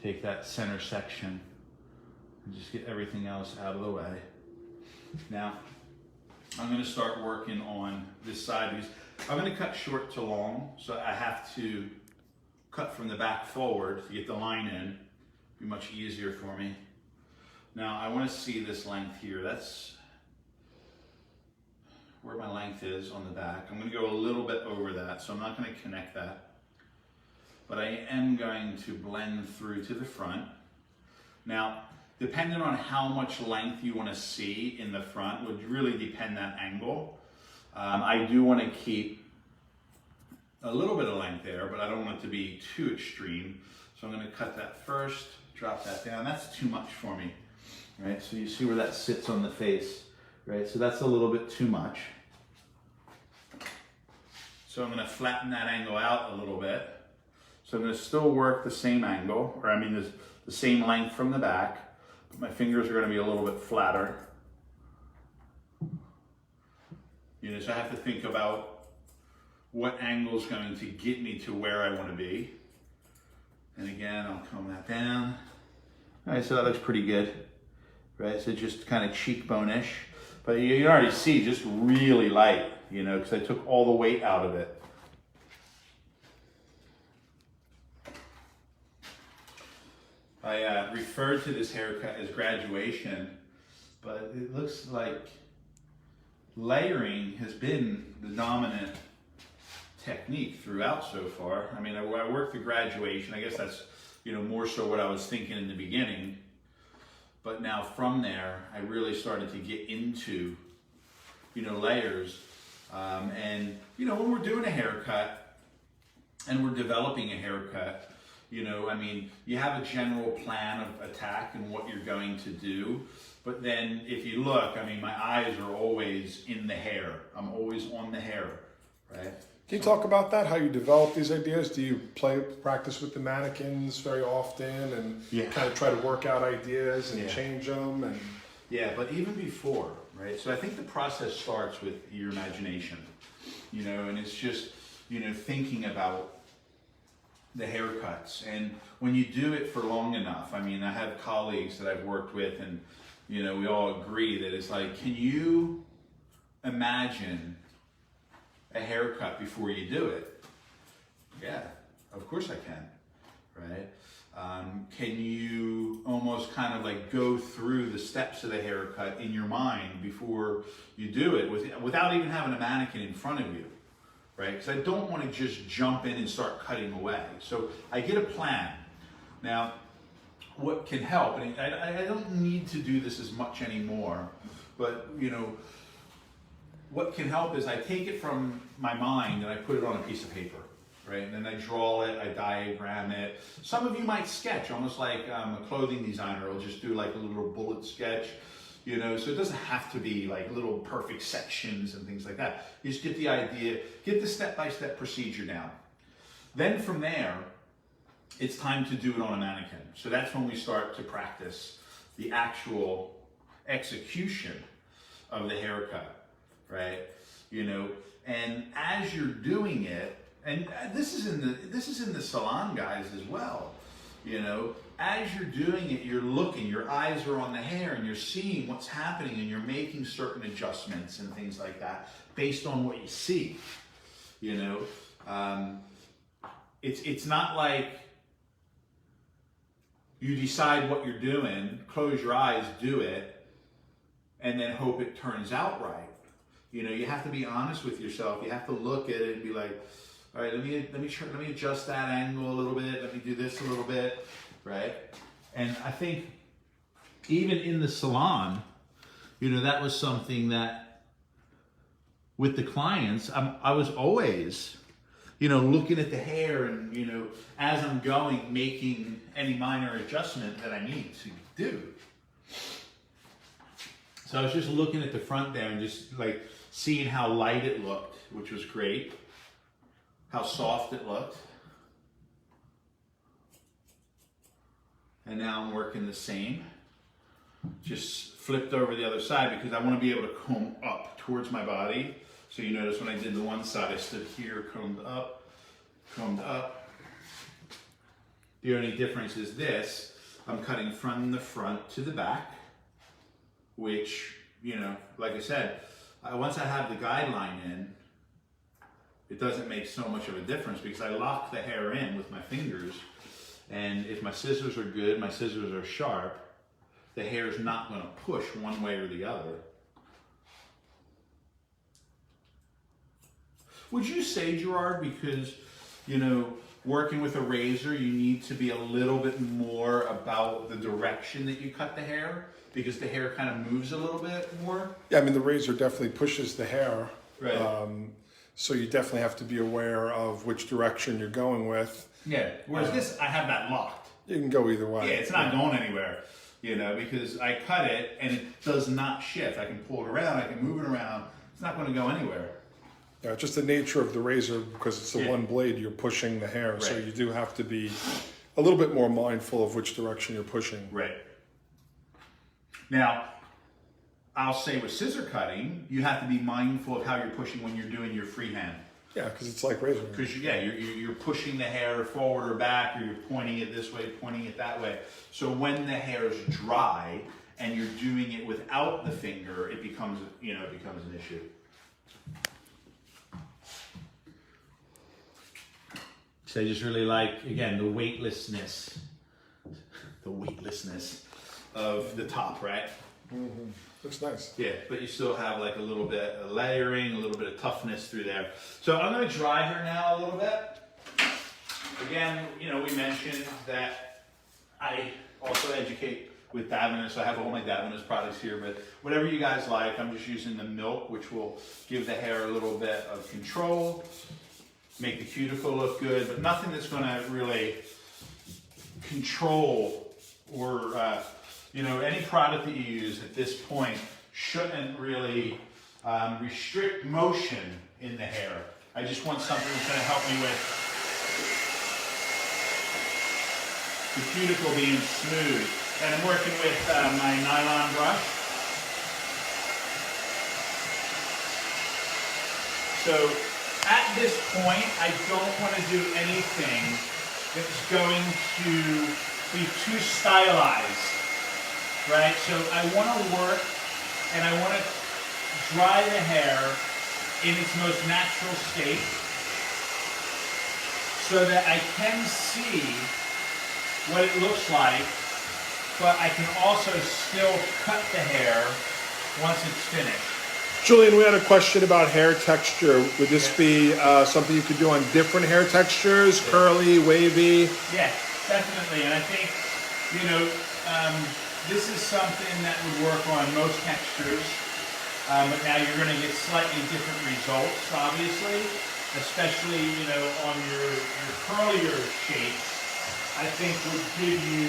Take that center section and just get everything else out of the way. Now, I'm going to start working on this side because I'm going to cut short to long, so I have to cut from the back forward to get the line in. It'll be much easier for me. Now, I want to see this length here. That's where my length is on the back. I'm going to go a little bit over that, so I'm not going to connect that. But I am going to blend through to the front. Now, depending on how much length you want to see in the front would really depend that angle. I do want to keep a little bit of length there, but I don't want it to be too extreme. So I'm going to cut that first, drop that down. That's too much for me, right? So you see where that sits on the face, right? So that's a little bit too much. So I'm going to flatten that angle out a little bit. So I'm going to still work the same angle, or I mean the same length from the back, but my fingers are going to be a little bit flatter. You know, so I have to think about what angle is going to get me to where I want to be. And again, I'll comb that down. All right, so that looks pretty good, right? So just kind of cheekbone-ish, but you already see just really light, you know, because I took all the weight out of it. I referred to this haircut as graduation, but it looks like layering has been the dominant technique throughout so far. I mean, I worked the graduation. I guess that's, more so what I was thinking in the beginning. But now from there, I really started to get into, layers. And, when we're doing a haircut and we're developing a haircut, you have a general plan of attack and what you're going to do. But then if you look, my eyes are always in the hair. I'm always on the hair, right?
Can you talk about that, how you develop these ideas? Do you practice with the mannequins very often and kind of try to work out ideas and change them? And
yeah, but even before, right? So I think the process starts with your imagination, and it's just, thinking about the haircuts. And when you do it for long enough, I have colleagues that I've worked with, and we all agree that it's like, can you imagine a haircut before you do it? Yeah, of course I can, right? Can you almost kind of like go through the steps of the haircut in your mind before you do it without even having a mannequin in front of you, right? Because I don't want to just jump in and start cutting away. So I get a plan. Now, what can help, and I don't need to do this as much anymore, but what can help is I take it from my mind and I put it on a piece of paper, right? And then I draw it, I diagram it. Some of you might sketch, almost like a clothing designer will just do like a little bullet sketch, so it doesn't have to be like little perfect sections and things like that. You just get the idea, get the step-by-step procedure down. Then from there, it's time to do it on a mannequin. So that's when we start to practice the actual execution of the haircut, right? And as you're doing it, and this is in the salon, guys, as well. As you're doing it, you're looking, your eyes are on the hair, and you're seeing what's happening, and you're making certain adjustments and things like that based on what you see. It's not like you decide what you're doing, close your eyes, do it, and then hope it turns out right. You have to be honest with yourself. You have to look at it and be like, all right, let me adjust that angle a little bit. Let me do this a little bit, right? And I think even in the salon, that was something that with the clients, I was always, looking at the hair and, as I'm going, making any minor adjustment that I need to do. So I was just looking at the front there and just like seeing how light it looked, which was great. How soft it looked. And now I'm working the same. Just flipped over the other side because I want to be able to comb up towards my body. So you notice when I did the one side, I stood here, combed up. The only difference is this, I'm cutting from the front to the back, which, like I said, once I have the guideline in, it doesn't make so much of a difference because I lock the hair in with my fingers, and if my scissors are good, my scissors are sharp, the hair is not going to push one way or the other. Would you say, Gerard, because, working with a razor, you need to be a little bit more about the direction that you cut the hair because the hair kind of moves a little bit more?
Yeah, the razor definitely pushes the hair.
Right.
So you definitely have to be aware of which direction you're going with.
Yeah, whereas this, I have that locked.
You can go either way.
Yeah, it's not going anywhere, because I cut it and it does not shift. I can pull it around, I can move it around. It's not going to go anywhere.
Yeah, just the nature of the razor, because it's the one blade, you're pushing the hair. Right. So you do have to be a little bit more mindful of which direction you're pushing.
Right. Now, I'll say with scissor cutting, you have to be mindful of how you're pushing when you're doing your freehand.
Yeah, because it's like razor.
Because you're pushing the hair forward or back, or you're pointing it this way, pointing it that way. So when the hair is dry and you're doing it without the finger, it becomes an issue. So I just really like, again, the weightlessness. the weightlessness of the top, right?
Mm-hmm. Looks nice.
Yeah, but you still have like a little bit of layering, a little bit of toughness through there. So I'm going to dry her now a little bit. Again, you know, we mentioned that I also educate with Daveners, so I have all my Daveners products here, but whatever you guys like, I'm just using the milk, which will give the hair a little bit of control, make the cuticle look good, but nothing that's going to really control or, you know, any product that you use at this point shouldn't really restrict motion in the hair. I just want something that's going to help me with the cuticle being smooth. And I'm working with my nylon brush. So at this point, I don't want to do anything that's going to be too stylized, right? So I want to work and I want to dry the hair in its most natural state so that I can see what it looks like, but I can also still cut the hair once it's finished.
Julian, we had a question about hair texture. Would this be something you could do on different hair textures, curly, wavy?
Yeah, definitely. And I think, you know, this is something that would work on most textures, but now you're going to get slightly different results, obviously, especially, you know, on your curlier shapes. I think would give you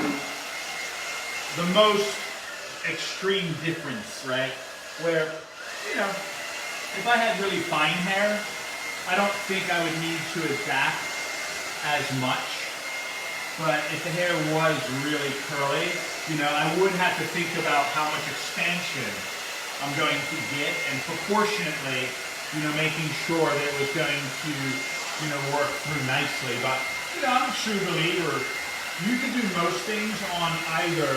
the most extreme difference, right? Where, you know, if I had really fine hair, I don't think I would need to adapt as much. But if the hair was really curly, you know, I would have to think about how much expansion I'm going to get and proportionately, you know, making sure that it was going to, you know, work through nicely. But, you know, I'm a true believer. You can do most things on either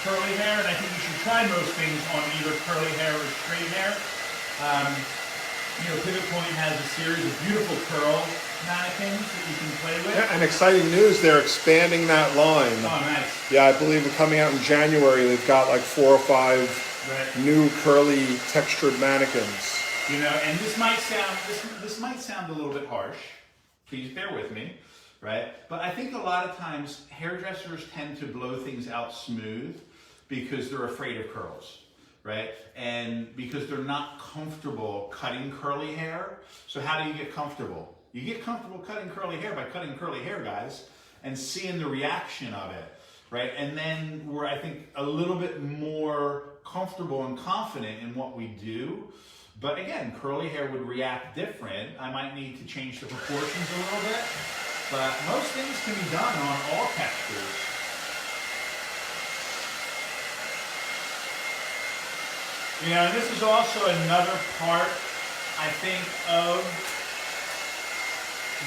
curly hair, and I think you should try most things on either curly hair or straight hair. You know, Pivot Point has a series of beautiful curl mannequins that you can play with.
Yeah, and exciting news, they're expanding that line.
Oh, nice.
Yeah, I believe they're coming out in January. They've got like 4 or 5 new curly textured mannequins.
You know, and this might sound a little bit harsh. Please bear with me. Right? But I think a lot of times hairdressers tend to blow things out smooth because they're afraid of curls, right? And because they're not comfortable cutting curly hair. So how do you get comfortable? You get comfortable cutting curly hair by cutting curly hair, guys, and seeing the reaction of it, right? And then we're, I think, a little bit more comfortable and confident in what we do. But again, curly hair would react different. I might need to change the proportions a little bit. But most things can be done on all textures. You know, and this is also another part, I think, of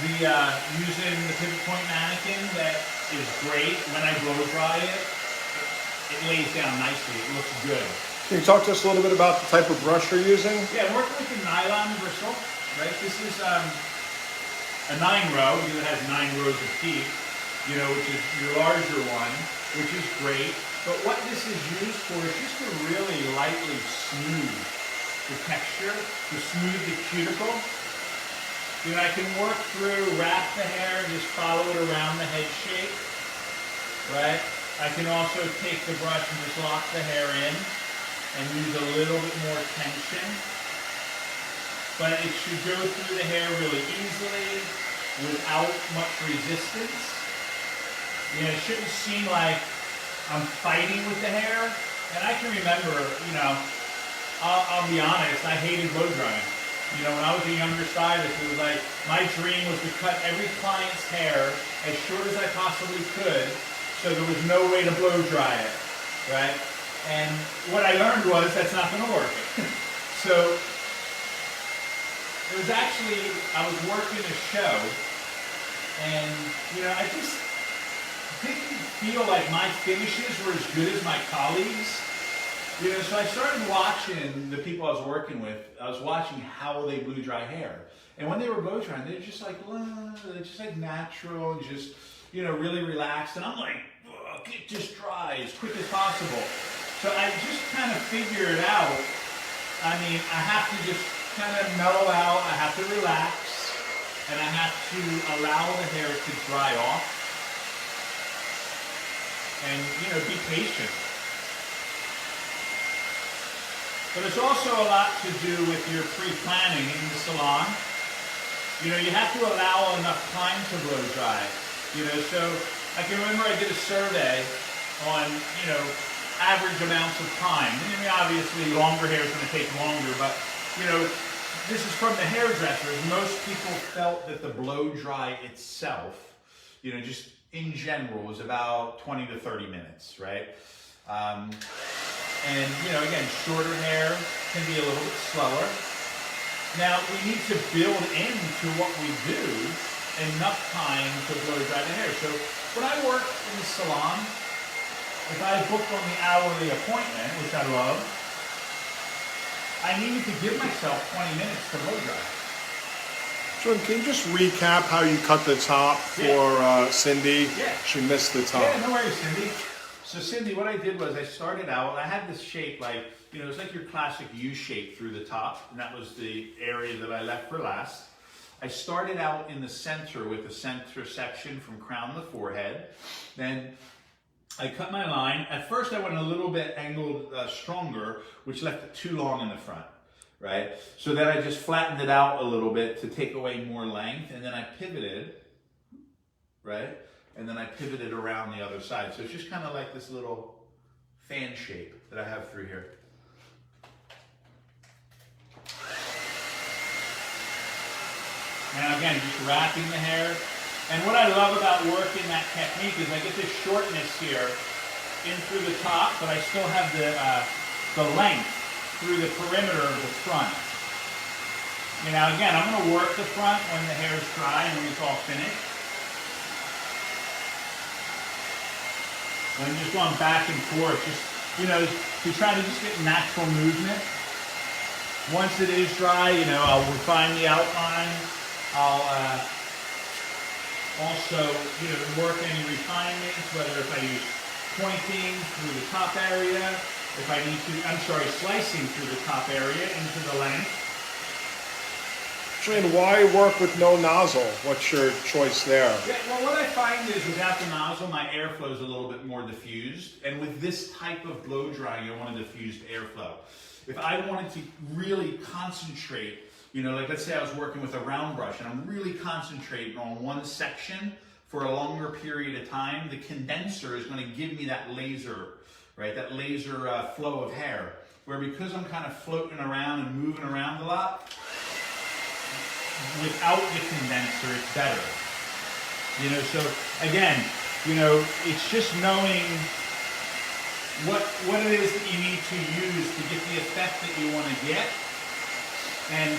the using the Pivot Point mannequin that is great. When I blow dry it, it lays down nicely. It looks good.
Can you talk to us a little bit about the type of brush you're using?
Yeah, I'm working with the nylon bristle, right? This is a 9-row, because it has 9 rows of teeth, you know, which is your larger one, which is great. But what this is used for is just to really lightly smooth the texture, to smooth the cuticle. You know, I can work through, wrap the hair, and just follow it around the head shape, right? I can also take the brush and just lock the hair in and use a little bit more tension. But it should go through the hair really easily without much resistance. You know, it shouldn't seem like I'm fighting with the hair. And I can remember, you know, I'll be honest, I hated blow drying. You know, when I was a younger stylist, it was like, my dream was to cut every client's hair as short as I possibly could, so there was no way to blow dry it, right? And what I learned was that's not gonna work. So, it was actually, I was working a show, and, you know, I just didn't feel like my finishes were as good as my colleagues. You know, so I started watching the people I was working with. I was watching how they blew dry hair. And when they were blow drying, they're just like natural and just, you know, really relaxed. And I'm like, get this dry as quick as possible. So I just kind of figured out, I mean, I have to just kind of mellow out, I have to relax, and I have to allow the hair to dry off. And, you know, be patient. But it's also a lot to do with your pre-planning in the salon. You know, you have to allow enough time to blow dry. You know, so I can remember I did a survey on, you know, average amounts of time. I mean, obviously longer hair is going to take longer, but, you know, this is from the hairdressers. Most people felt that the blow dry itself, you know, just in general, was about 20 to 30 minutes, right? And, you know, again, shorter hair can be a little bit slower. Now, we need to build into what we do enough time to blow dry the hair. So when I work in the salon, if I book on the hourly appointment, which I love, I need to give myself 20 minutes to blow dry.
Jordan, can you just recap how you cut the top for Cindy?
Yeah.
She missed the top.
Yeah, no worries, Cindy. So Cindy, what I did was I started out, I had this shape like, you know, it's like your classic U shape through the top, and that was the area that I left for last. I started out in the center with the center section from crown to forehead. Then I cut my line. At first I went a little bit angled stronger, which left it too long in the front, right? So then I just flattened it out a little bit to take away more length, and then I pivoted, right? And then I pivoted around the other side. So it's just kind of like this little fan shape that I have through here. Now again, just wrapping the hair. And what I love about working that technique is I get this shortness here in through the top, but I still have the length through the perimeter of the front. You know, again, I'm going to work the front when the hair is dry and when it's all finished. And I'm just going back and forth, just, you know, to try to just get natural movement. Once it is dry, you know, I'll refine the outline. I'll also, you know, work any refinements, whether if I use pointing through the top area, if I need to, slicing through the top area into the length.
Julian, why work with no nozzle? What's your choice there?
Yeah, well, what I find is without the nozzle, my airflow is a little bit more diffused. And with this type of blow drying, you want a diffused airflow. If I wanted to really concentrate, you know, like let's say I was working with a round brush and I'm really concentrating on one section for a longer period of time, the condenser is going to give me that laser, right? That laser flow of hair. Where because I'm kind of floating around and moving around a lot, without the condenser, it's better. You know, so again, you know, it's just knowing what it is that you need to use to get the effect that you want to get. And,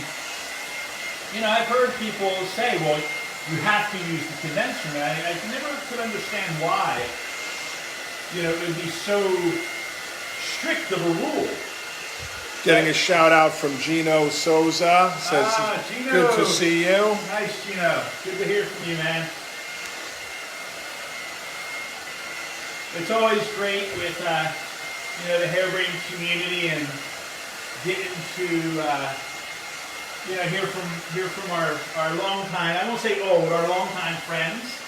you know, I've heard people say, well, you have to use the condenser. And I never could understand why, you know, it would be so strict of a rule.
Getting a shout out from Gino Souza. Says,
Gino.
good to see you.
Nice, Gino. Good to hear from you, man. It's always great with, you know, the hair braiding community and getting to, you know, hear from our long time, I won't say old, our long time friends.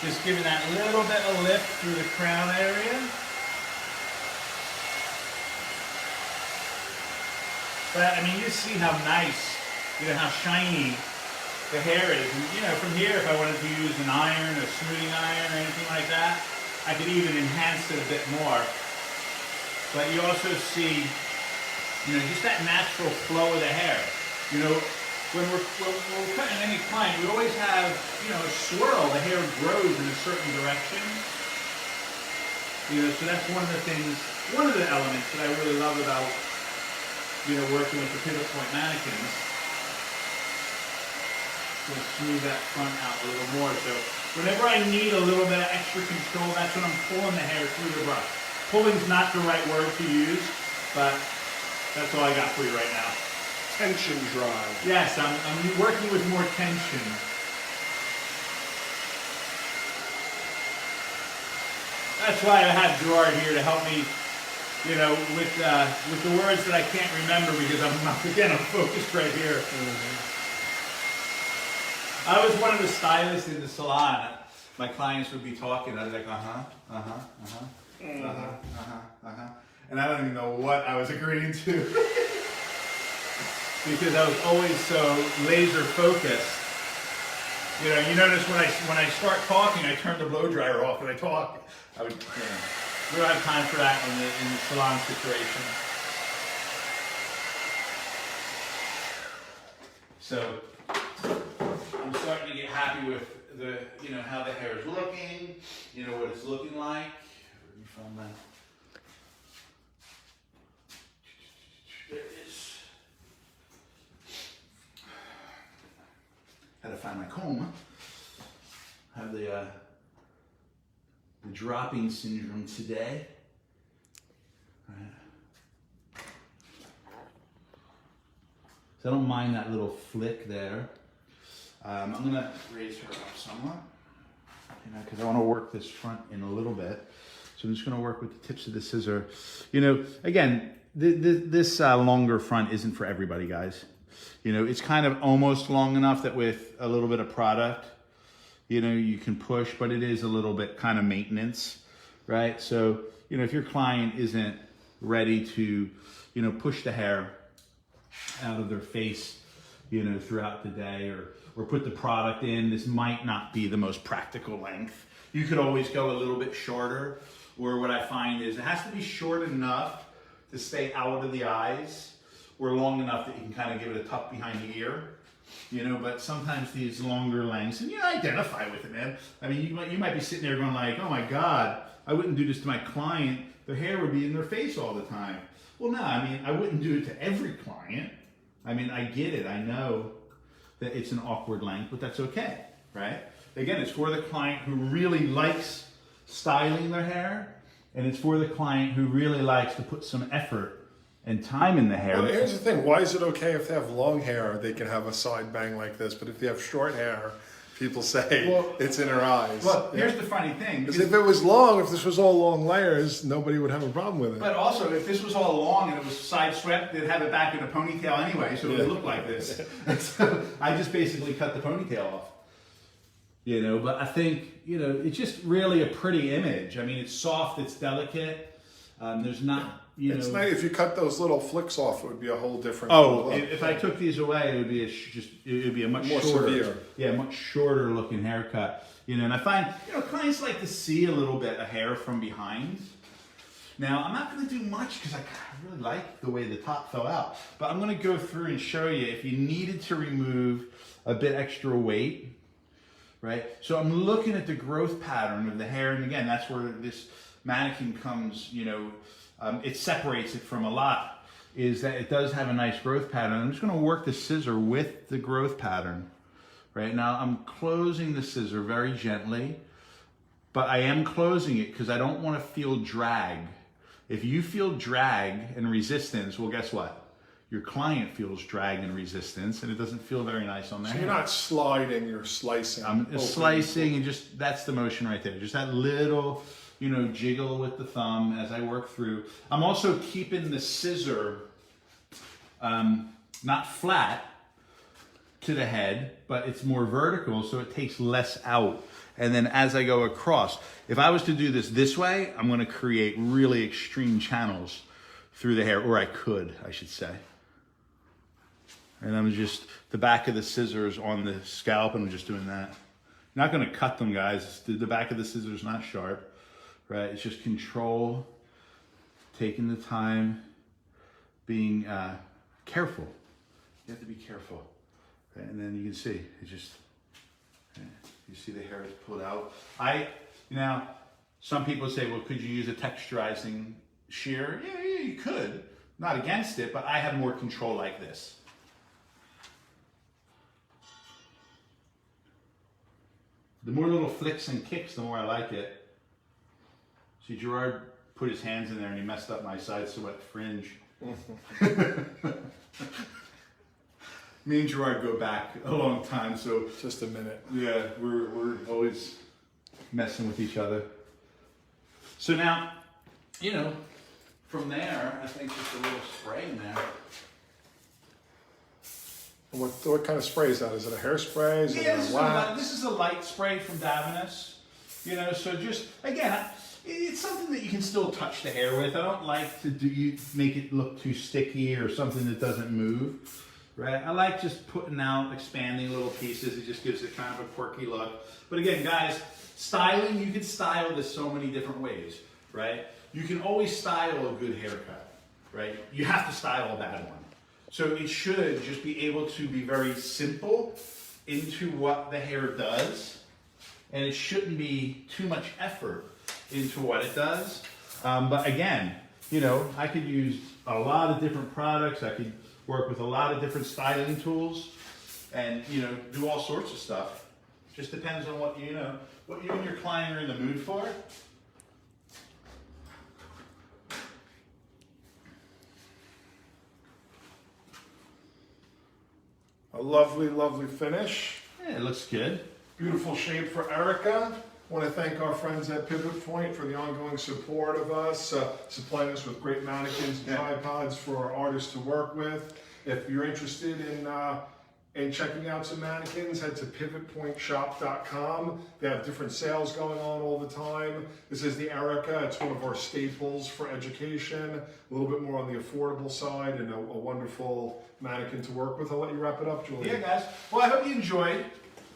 Just giving that little bit of lift through the crown area. But I mean, you see how nice, you know, how shiny the hair is. And, you know, from here, if I wanted to use an iron, a smoothing iron, or anything like that, I could even enhance it a bit more. But you also see, you know, just that natural flow of the hair. You know, when we're cutting any client, we always have, you know, a swirl. The hair grows in a certain direction. You know, so that's one of the things, one of the elements that I really love about, you know, working with the pivot point mannequins. To smooth that front out a little more. So whenever I need a little bit of extra control, that's when I'm pulling the hair through the brush. Pulling's not the right word to use, but That's all I got for you right now.
Tension dry.
Yes, I'm working with more tension. That's why I have Gerard here to help me, you know, with the words that I can't remember because I'm focused right here. I was one of the stylists in the salon. My clients would be talking. I was like, and I don't even know what I was agreeing to because I was always so laser focused. You know, you notice when I start talking, I turn the blow dryer off and I talk. I would, we don't have time for that in the salon situation. So I'm starting to get happy with the, you know, how the hair is looking, you know, what it's looking like. Let me find that. There it is. Had to find my comb. I have the dropping syndrome today. So I don't mind that little flick there. I'm gonna raise her up somewhat, you know, because I want to work this front in a little bit. So I'm just gonna work with the tips of the scissor. You know, again, this longer front isn't for everybody, guys. You know, it's kind of almost long enough that with a little bit of product, you know, you can push, but it is a little bit kind of maintenance, right? So, you know, if your client isn't ready to, you know, push the hair out of their face, you know, throughout the day or put the product in, this might not be the most practical length. You could always go a little bit shorter, or what I find is it has to be short enough to stay out of the eyes, or long enough that you can kind of give it a tuck behind the ear, you know, but sometimes these longer lengths, and you identify with it, man. I mean, you might be sitting there going like, oh my God, I wouldn't do this to my client. Their hair would be in their face all the time. Well, no, I mean, I wouldn't do it to every client. I mean, I get it. I know that it's an awkward length, but that's okay, right? Again, it's for the client who really likes styling their hair, and it's for the client who really likes to put some effort and time in the hair.
Well, here's the thing. Why is it okay if they have long hair, they can have a side bang like this, but if they have short hair, people say it's in her eyes.
Well, here's the funny thing.
Because if it was long, if this was all long layers, nobody would have a problem with it.
But also, if this was all long and it was side swept, they'd have it back in a ponytail anyway, so it would look like this. And so I just basically cut the ponytail off. You know, but I think, you know, it's just really a pretty image. I mean, it's soft, it's delicate. There's not, you know.
It's nice. If you cut those little flicks off, it would be a whole different.
Oh, if I took these away, it would be a much
more
shorter,
severe.
Yeah, much shorter looking haircut. You know, and I find, you know, clients like to see a little bit of hair from behind. Now, I'm not going to do much because I really like the way the top fell out. But I'm going to go through and show you if you needed to remove a bit extra weight. Right? So I'm looking at the growth pattern of the hair, and again, that's where this mannequin comes, you know, it separates it from a lot, is that it does have a nice growth pattern. I'm just going to work the scissor with the growth pattern. Right now, I'm closing the scissor very gently, but I am closing it because I don't want to feel drag. If you feel drag and resistance, well, guess what? Your client feels drag and resistance, and it doesn't feel very nice on their hair.
So you're not sliding, you're slicing.
I'm slicing, and just, that's the motion right there. Just that little, you know, jiggle with the thumb as I work through. I'm also keeping the scissor not flat to the head, but it's more vertical, so it takes less out. And then as I go across, if I was to do this way, I'm going to create really extreme channels through the hair, or I could, I should say. And I'm just, the back of the scissors on the scalp, and I'm just doing that. Not going to cut them, guys. The back of the scissors not sharp, right? It's just control, taking the time, being careful. You have to be careful. Okay? And then you can see, it's just, okay? You see the hair is pulled out. Now, some people say, well, could you use a texturizing shear? Yeah, you could. Not against it, but I have more control like this. The more little flicks and kicks, the more I like it. See, Gerard put his hands in there and he messed up my side swept fringe. Me and Gerard go back a long time, so
Just a minute.
yeah, we're always messing with each other. So now, you know, from there, I think just a little spray in there.
What kind of spray is that? Is it a hairspray? Is it
Yeah,
a wax?
this is a light spray from Davinus. You know, so just again, it's something that you can still touch the hair with. I don't like to make it look too sticky or something that doesn't move. Right? I like just putting out, expanding little pieces. It just gives it kind of a quirky look. But again, guys, styling, you can style this so many different ways, right? You can always style a good haircut, right? You have to style a bad one. So it should just be able to be very simple into what the hair does, and it shouldn't be too much effort into what it does. But again, you know, I could use a lot of different products. I could work with a lot of different styling tools, and you know, do all sorts of stuff. Just depends on what you and your client are in the mood for.
A lovely, lovely finish.
Yeah, it looks good.
Beautiful shape for Erica. I want to thank our friends at Pivot Point for the ongoing support of us, supplying us with great mannequins and tripods for our artists to work with. If you're interested in checking out some mannequins, head to pivotpointshop.com. They have different sales going on all the time. This is the Erica. It's one of our staples for education. A little bit more on the affordable side, and a wonderful mannequin to work with. I'll let you wrap it up, Julie.
Yeah, guys. Well, I hope you enjoyed.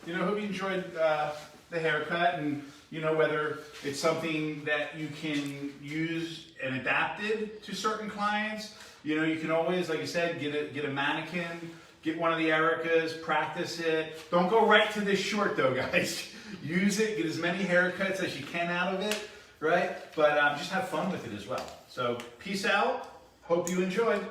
You know, hope you enjoyed the haircut, and you know, whether it's something that you can use and adapt it to certain clients. You know, you can always, like I said, get a mannequin, get one of the Ericas, practice it. Don't go right to this short though, guys. Use it, get as many haircuts as you can out of it, right? But just have fun with it as well. So peace out. Hope you enjoyed.